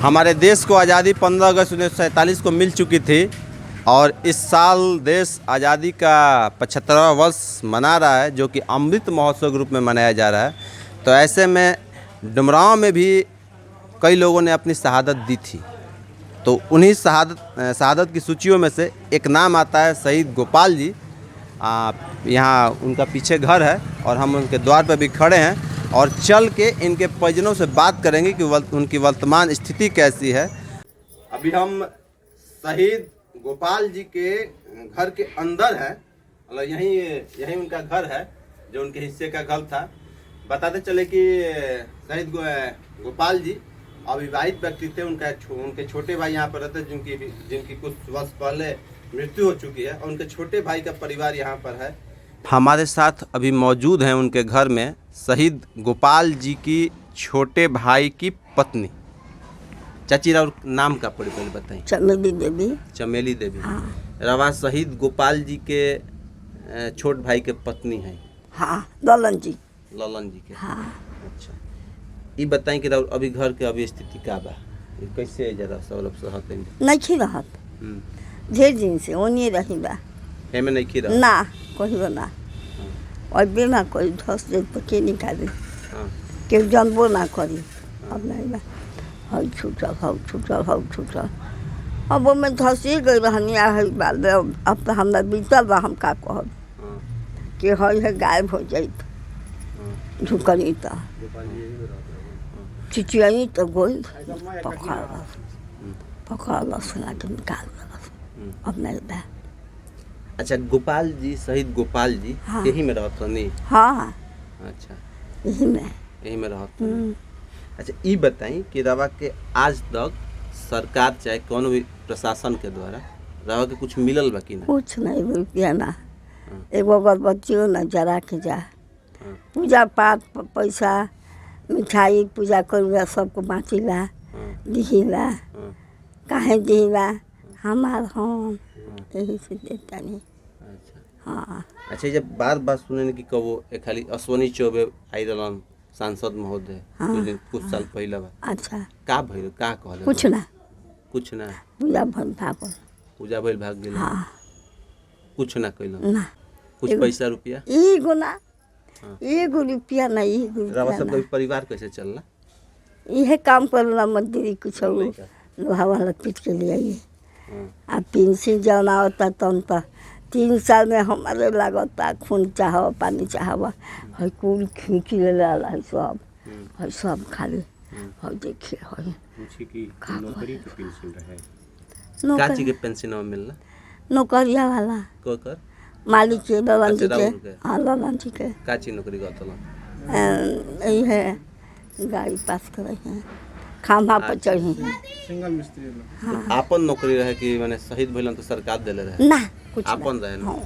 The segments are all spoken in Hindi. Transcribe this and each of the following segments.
हमारे देश को आज़ादी 15 अगस्त 1947 को मिल चुकी थी और इस साल देश आज़ादी का 75वां वर्ष मना रहा है, जो कि अमृत महोत्सव के रूप में मनाया जा रहा है। तो ऐसे में डुमरांव में भी कई लोगों ने अपनी शहादत दी थी। तो उन्हीं शहादत की सूचियों में से एक नाम आता है शहीद गोपाल जी। यहाँ उनका पीछे घर है और हम उनके द्वार पर भी खड़े हैं और चल के इनके परिजनों से बात करेंगे कि उनकी वर्तमान स्थिति कैसी है। अभी हम शहीद गोपाल जी के घर के अंदर हैं, मतलब यहीं उनका घर है जो उनके हिस्से का घर था। बताते चले कि शहीद गोपाल जी अविवाहित व्यक्ति थे। उनके छोटे भाई यहाँ पर रहते, जिनकी कुछ वर्ष पहले मृत्यु हो चुकी है, और उनके छोटे भाई का परिवार यहाँ पर है। हमारे साथ अभी मौजूद हैं उनके घर में शहीद गोपाल जी की छोटे भाई की पत्नी। चाची राव नाम का पहले बताइए। चमेली देवी। चमेली देवी। हाँ। रवा शहीद गोपाल जी के छोट भाई के पत्नी है। हाँ, ललन जी। ललन जी के। हाँ। अच्छा, ये बताएं कि अभी घर के अभी स्थिति का बा, कैसे जरा सब सहत नहीं रहत ढेर दिन से ओनिए रही बा एमे नहीं खी रहा ना कहियो ना। और बिना कोई धस दे तो के निकाले के जानबो ना करी। अब नहीं बा हौ छूटल अब वो में धसी गई रहनी है बाल। अब तो हमरा बीतल बा, हम का कहब कि है गायब हो जाई झुकनी तो चिचियाई तो गोल पकड़ सुना के निकाल। अब नहीं बा। अच्छा, गोपाल जी शहीद गोपाल जी। हाँ। यही में रहत नहीं। हाँ। अच्छा, यही में रहत। अच्छा, ये बताई कि रवा के आज तक सरकार चाहे कौन भी प्रशासन के द्वारा रवा के कुछ मिलल बा कि ना? कुछ नहीं, रुपया ना। एगो अगरबत्तियों ना जरा के जा। पूजा पाठ पैसा मिठाई पूजा करूँगा सबको बाँटीला दिहिला। काहे दिहिला हमार हम यही से देता नहीं। अच्छा। हाँ। अच्छा, जब बार सुने कि कबो खाली अश्वनी चौबे आई रहलन सांसद महोदय। हाँ। कुछ साल पहले बा। अच्छा, का भइल का कहले? कुछ ना पूजा भइल भाग गेल। हाँ। कुछ ना कइलन ना। कुछ पैसा रुपया एगो ना। एगो रुपया ना। रवा सब का परिवार कैसे चलला? यह काम करला मजदूरी कुछ लोहा वाला पीट के लिए आई। आ पेंशन जौन आवता तौन तो 3 साल में हमारे लागता खून चाहब पानी चाहब है कुल खींच ले है सब है सब खाली है देखिए है काची के पेंशन मिलला नौकरिया वाला कोकर मालिक के ललन जी के। हाँ, ललन जी के। काची नौकरी करतला? यही है गाड़ी पास करे हैं खामा पर चढ़ी सिंगल मिस्त्री। हाँ। आपन नौकरी रहे कि माने शहीद भइलन तो सरकार देले रहे ना कुछ आपन रहे ना। हाँ।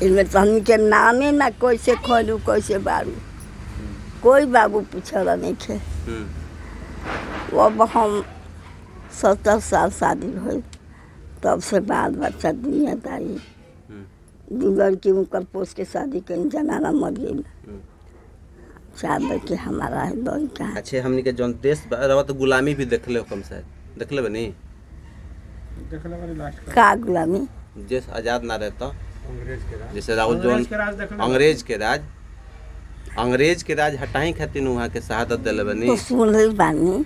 इनमें तो हम के नामे ना कैसे खोलू कैसे बारू कोई बाबू पूछला नहीं थे। अब हम 70 साल शादी हुई तब से बाल बच्चा दुनियादारी दू लड़की उनकर पोस के शादी कहीं जनाना मर गई। 4 लड़के हमारा है लड़का। अच्छे, हमनी के जौन देश रवा तो गुलामी भी देखले हो कम शायद देखले बनी का गुलामी देश आजाद ना रहता जैसे राहुल जौन अंग्रेज के राज हटाई खातिर वहाँ के शहादत दिले बनी। तो सुन रही बानी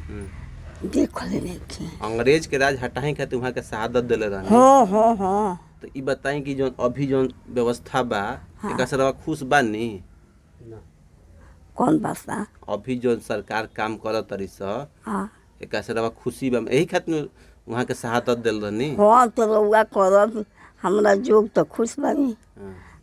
देख ले नहीं थी अंग्रेज के राज हटाई खातिर वहाँ के शहादत दिले रहनी। हाँ। तो ये बताई कि जौन अभी जौन व्यवस्था बा एकरा से रवा खुश बानी? कौन बासा अभी जो सरकार काम करत तरी स एकरा से रवा खुशी बा? यही खातिर वहाँ के शहादत दिल रहनी। हाँ, तो रउआ करब हमरा जोग तो खुश बानी।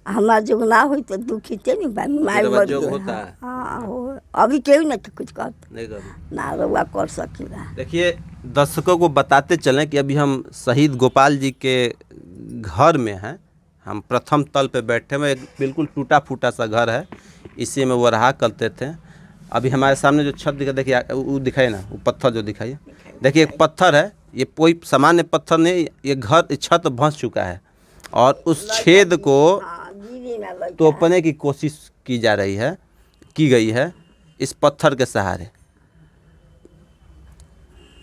हमारा जोग ना हुई तो दुखी ते नहीं बानी। माई जोग होता है। हाँ हो। अभी केहू नहीं कुछ कर नहीं कर ना रउआ कर सकेला। देखिए, दर्शकों को बताते चलें कि अभी हम शहीद गोपाल जी के घर में हैं। हम प्रथम तल पे बैठे हुए, एक बिल्कुल टूटा फूटा सा घर है, इसी में वो रहा करते थे। अभी हमारे सामने जो छत देखिए वो दिखाई ना, वो पत्थर जो दिखाई देखिए एक पत्थर है, ये कोई सामान्य पत्थर नहीं, ये घर छत धंस चुका है और उस छेद को तोपने की कोशिश की गई है इस पत्थर के सहारे।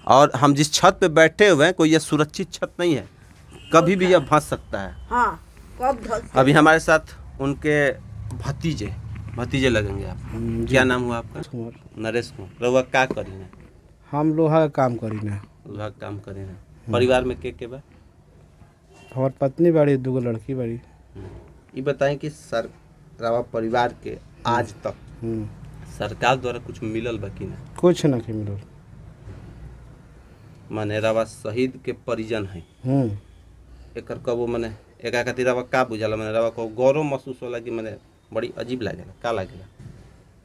और हम जिस छत पे बैठे हुए हैं कोई ये सुरक्षित छत नहीं है, कभी भी यह धंस सकता है। हाँ, कब धस अभी हमारे साथ उनके भतीजे लगेंगे आप। क्या नाम हुआ आपका? कुमार। नरेश कुमार। रउआ का करी ना? हम लोहा का काम करी ना। लोहा का काम करी ना। परिवार में के बा? हमार पत्नी बाड़ी, 2 लड़की बाड़ी। ये बताएं कि सर रवा परिवार के आज तक सरकार द्वारा कुछ मिलल बा कि ना? कुछ ना के मिलो। माने रवा शहीद के परिजन है, एकर कबो माने एका खातिर रवा का बुझाला? माने रवा को गौरव महसूस होला कि माने बड़ी अजीब लागेला? का लागेला?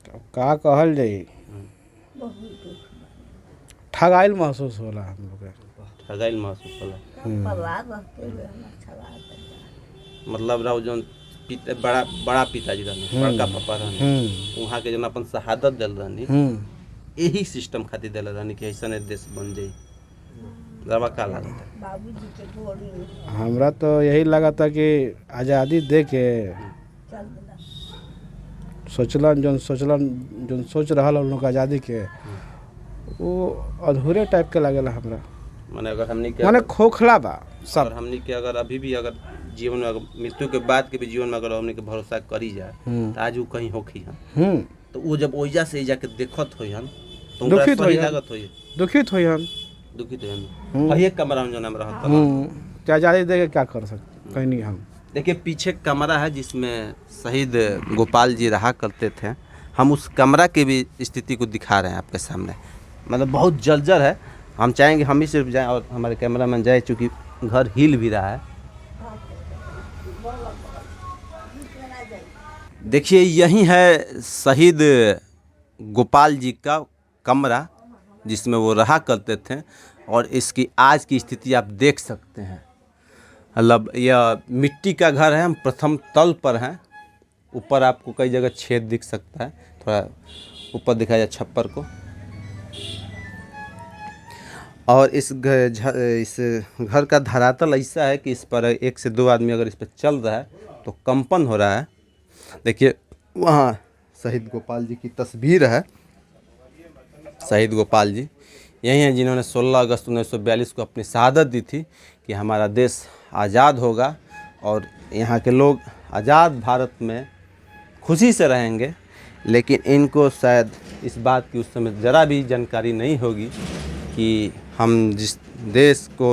अब का कहल जाई, ठगाइल महसूस होला हम लोग के। ठगाइल महसूस होला। परिवार रहते हुए हम अच्छा लागता। मतलब रहो जौन बड़ा पिताजी रहनी, बड़का पापा रहनी, वहाँ के जौन अपन शहादत दिल रहनी, यही सिस्टम खातिर दिल रहनी कि ऐसा देश बन जाई। रवा का लागता है? बाबूजी के गोड़ी में हमरा तो यही लगा था कि आज़ादी दे के चल देला। सोचलन जोन सोच रहा लोग आज़ादी के, वो अधूरे टाइप के लगेला हमरा। माने अगर हमनी के माने खोखला बा सब। अगर हमनी के अगर अभी भी अगर जीवन में अगर मृत्यु के बाद के भी जीवन में अगर हमनी के भरोसा करी जाए तो आज वो कहीं होखी हन, तो वो जब ओइजा से जाके देखत होई हन तो उनका दुखित सही होई हन। लागत होई, दुखित हुई हम। दुखित होई हन। और ये कमरा में जो नाम रहता है, क्या आज़ादी दे के क्या कर सकते कहीं नहीं हम। देखिए पीछे कमरा है जिसमें शहीद गोपाल जी रहा करते थे। हम उस कमरा की भी स्थिति को दिखा रहे हैं आपके सामने। मतलब बहुत जर्जर है। हम चाहेंगे हम ही सिर्फ जाएं और हमारे कैमरामैन जाए, चूँकि घर हिल भी रहा है। देखिए यही है शहीद गोपाल जी का कमरा जिसमें वो रहा करते थे, और इसकी आज की स्थिति आप देख सकते हैं। मतलब यह मिट्टी का घर है। हम प्रथम तल पर हैं। ऊपर आपको कई जगह छेद दिख सकता है। थोड़ा ऊपर दिखाया जाए छप्पर को। और इस घर का धरातल ऐसा है कि इस पर 1 से 2 आदमी अगर इस पर चल रहा है तो कंपन हो रहा है। देखिए वहाँ शहीद गोपाल जी की तस्वीर है। शहीद गोपाल जी यही हैं जिन्होंने 16 अगस्त 1942 को अपनी शहादत दी थी कि हमारा देश आज़ाद होगा और यहाँ के लोग आज़ाद भारत में खुशी से रहेंगे। लेकिन इनको शायद इस बात की उस समय ज़रा भी जानकारी नहीं होगी कि हम जिस देश को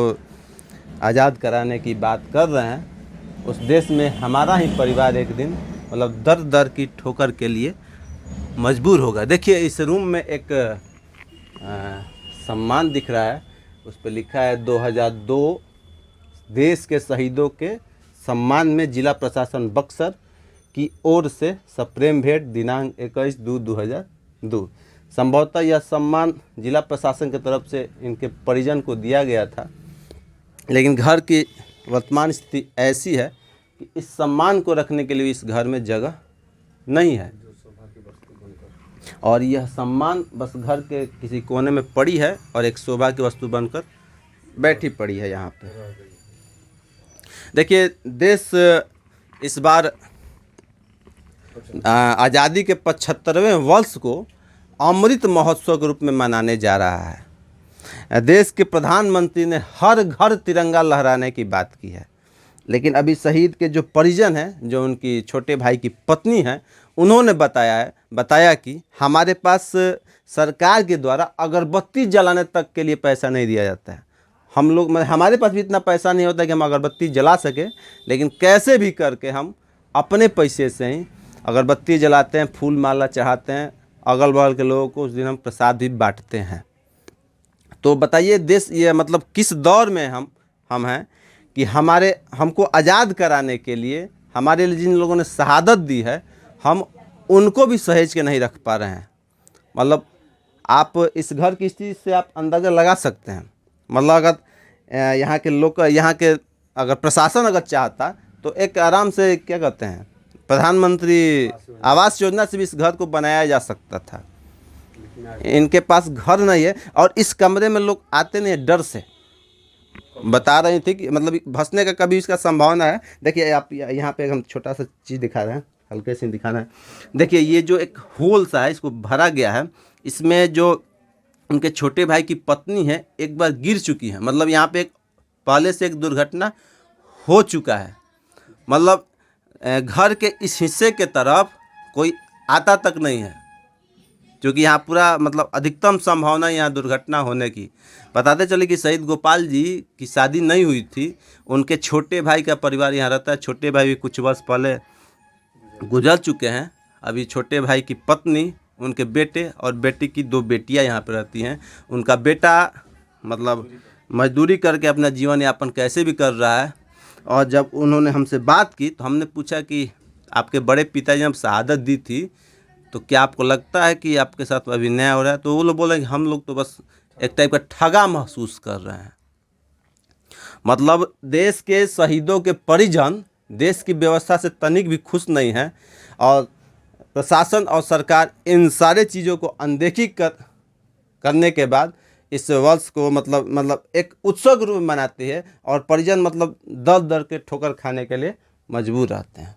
आज़ाद कराने की बात कर रहे हैं उस देश में हमारा ही परिवार एक दिन मतलब दर दर की ठोकर के लिए मजबूर होगा। देखिए इस रूम में एक सम्मान दिख रहा है, उस पर लिखा है 2002 देश के शहीदों के सम्मान में जिला प्रशासन बक्सर की ओर से सप्रेम भेंट दिनांक 21/2/2002। संभवतः यह सम्मान जिला प्रशासन की तरफ से इनके परिजन को दिया गया था, लेकिन घर की वर्तमान स्थिति ऐसी है कि इस सम्मान को रखने के लिए इस घर में जगह नहीं है और यह सम्मान बस घर के किसी कोने में पड़ी है और एक शोभा की वस्तु बनकर बैठी पड़ी है यहाँ पे। देखिए देश इस बार आज़ादी के 75वें वर्ष को अमृत महोत्सव के रूप में मनाने जा रहा है। देश के प्रधानमंत्री ने हर घर तिरंगा लहराने की बात की है, लेकिन अभी शहीद के जो परिजन हैं, जो उनकी छोटे भाई की पत्नी हैं, उन्होंने बताया कि हमारे पास सरकार के द्वारा अगरबत्ती जलाने तक के लिए पैसा नहीं दिया जाता है। हम लोग हमारे पास भी इतना पैसा नहीं होता कि हम अगरबत्ती जला सकें, लेकिन कैसे भी करके हम अपने पैसे से ही अगरबत्ती जलाते हैं, फूल माला चढ़ाते हैं, अगल बगल के लोगों को उस दिन हम प्रसाद भी बांटते हैं। तो बताइए देश ये मतलब किस दौर में हम हैं कि हमको आज़ाद कराने के लिए हमारे लिए जिन लोगों ने शहादत दी है हम उनको भी सहेज के नहीं रख पा रहे हैं। मतलब आप इस घर की स्थिति से आप अंदाज़ा लगा सकते हैं। मतलब अगर यहाँ के लोग अगर प्रशासन अगर चाहता तो एक आराम से क्या कहते हैं प्रधानमंत्री आवास योजना से भी इस घर को बनाया जा सकता था। इनके पास घर नहीं है और इस कमरे में लोग आते नहीं है डर से। बता रही थी कि मतलब धंसने का कभी इसका संभावना है। देखिए आप यहाँ पे हम छोटा सा चीज़ दिखा रहे हैं, हल्के से दिखा रहे हैं। देखिए ये जो एक होल सा है इसको भरा गया है, इसमें जो उनके छोटे भाई की पत्नी है, एक बार गिर चुकी है। मतलब यहाँ पे एक पहले से एक दुर्घटना हो चुका है। मतलब घर के इस हिस्से के तरफ कोई आता तक नहीं है, क्योंकि यहाँ पूरा मतलब अधिकतम संभावना यहाँ दुर्घटना होने की। बताते चले कि शहीद गोपाल जी की शादी नहीं हुई थी, उनके छोटे भाई का परिवार यहाँ रहता है। छोटे भाई भी कुछ वर्ष पहले गुजर चुके हैं। अभी छोटे भाई की पत्नी, उनके बेटे और बेटी की 2 बेटियां यहाँ पर रहती हैं। उनका बेटा मतलब मजदूरी करके अपना जीवन यापन कैसे भी कर रहा है। और जब उन्होंने हमसे बात की तो हमने पूछा कि आपके बड़े पिताजी ने जब शहादत दी थी तो क्या आपको लगता है कि आपके साथ अभी अन्याय हो रहा है? तो वो लोग बोले कि हम लोग तो बस एक टाइप का ठगा महसूस कर रहे हैं। मतलब देश के शहीदों के परिजन देश की व्यवस्था से तनिक भी खुश नहीं है, और प्रशासन और सरकार इन सारे चीज़ों को अनदेखी करने के बाद इस वर्ष को मतलब एक उत्सव के रूप में मनाती है, और परिजन मतलब दर दर के ठोकर खाने के लिए मजबूर रहते हैं।